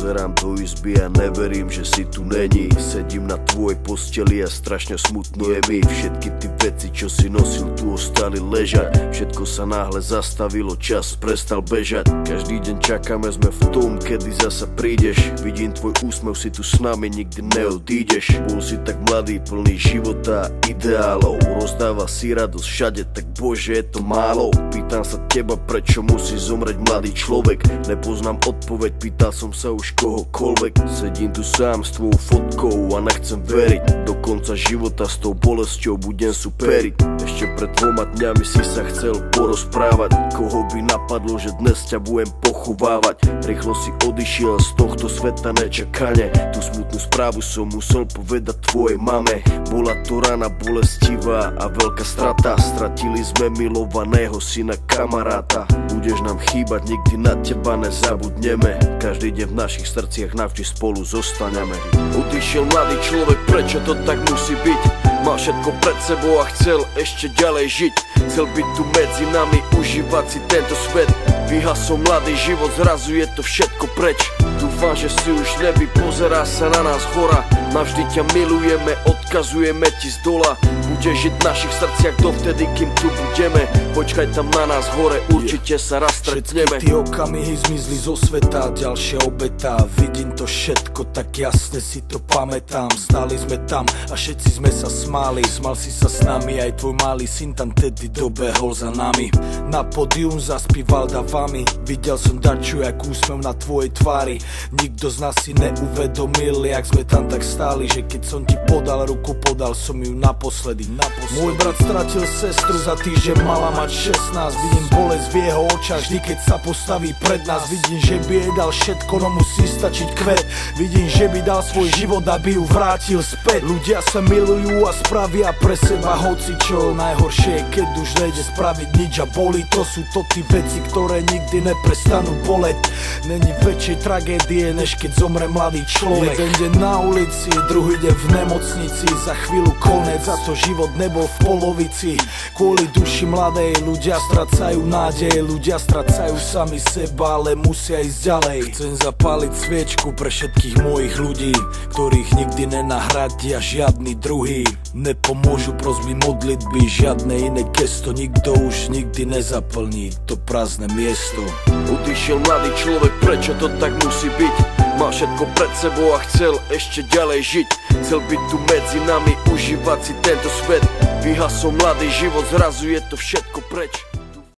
Pozerám do izby a neverím, že si tu není. Sedím na tvojej posteli a strašne smutno je mi. Všetky ty veci, čo si nosil, tu ostali ležať. Všetko sa náhle zastavilo, čas prestal bežať. Každý deň čakáme, sme v tom, kedy zasa prídeš. Vidím tvoj úsmev, si tu s nami, nikdy neodídeš. Bol si tak mladý, plný života a ideálov. Rozdával si radosť všade, tak bože, je to málo. Pýtam sa teba, prečo musí zomrieť mladý človek. Nepoznám odpoveď, pýtal som sa už kohokoľvek. Sedím tu sám s tvojou fotkou a nechcem veriť. Do konca života s tou bolesťou budem superiť. Ešte pred 2 dňami si sa chcel porozprávať. Koho by napadlo, že dnes ťa budem pochovávať. Rýchlo si odišiel z tohto sveta nečakane. Tú smutnú správu som musel povedať tvojej mame. Bola to rana bolestivá a veľká strata. Stratili sme milovaného syna, kamaráta. Budeš nám chýbať, nikdy na teba nezabudneme. Každý deň v našich srdciach navždy spolu zostaneme. Odišiel mladý človek, prečo to tak musí byť? Mal všetko pred sebou a chcel ešte ďalej žiť. Chcel byť tu medzi nami, užívať si tento svet. Vyhasol mladý život, zrazu je to všetko preč. Dúfam, že si už nebi, pozerá sa na nás hora. Navždy ťa milujeme, odkazujeme ti z dola. Budeš žiť v našich srdciach dovtedy, kým tu budeme. Počkaj tam na nás hore, určite sa raz stretneme. Všetky tie okamihy zmizli zo sveta, ďalšia obeta. Vidím to všetko, tak jasne si to pamätám. Stáli sme tam a všetci sme sa smáli. Smal si sa s nami, aj tvoj malý syn tam tedy dobehol za nami. Na pódium zaspíval davami. Videl som daču, jak úsmev na tvojej tvári. Nikto z nás si neuvedomil, jak sme tam tak stáli, že keď som ti podal ruku, podal som ju naposledy. Môj brat stratil sestru za týždeň, mala mať 16. Vidím bolesť v jeho očách, vždy keď sa postaví pred nás. Vidím, že by jej dal všetko, no musí stačiť kvet. Vidím, že by dal svoj život, aby ju vrátil späť. Ľudia sa milujú a spravia pre seba hocičo. Najhoršie je, keď už nejde spraviť nič a bolí. To sú to tí veci, ktoré nikdy neprestanú boleť. Není väčšej tragédie, než keď zomre mladý človek. Jeden deň na ulici, druhý deň v nemocnici. Za chvíľu konec, za to život nebol v polovici. Kvôli duši mladej ľudia stracajú nádej. Ľudia stracajú sami seba, ale musia ísť ďalej. Chcem zapáliť sviečku pre všetkých mojich ľudí, ktorých nikdy nenahradia žiadny druhý. Nepomôžu prosby modlitby, žiadne iné gesto. Nikto už nikdy nezaplní to prázdne miesto. Odišiel mladý človek, prečo to tak musí byť? Mal všetko pred sebou a chcel ešte ďalej žiť. Chcel byť tu medzi nami, užívať si tento svet. Vyhasol mladý život, zrazu je to všetko preč.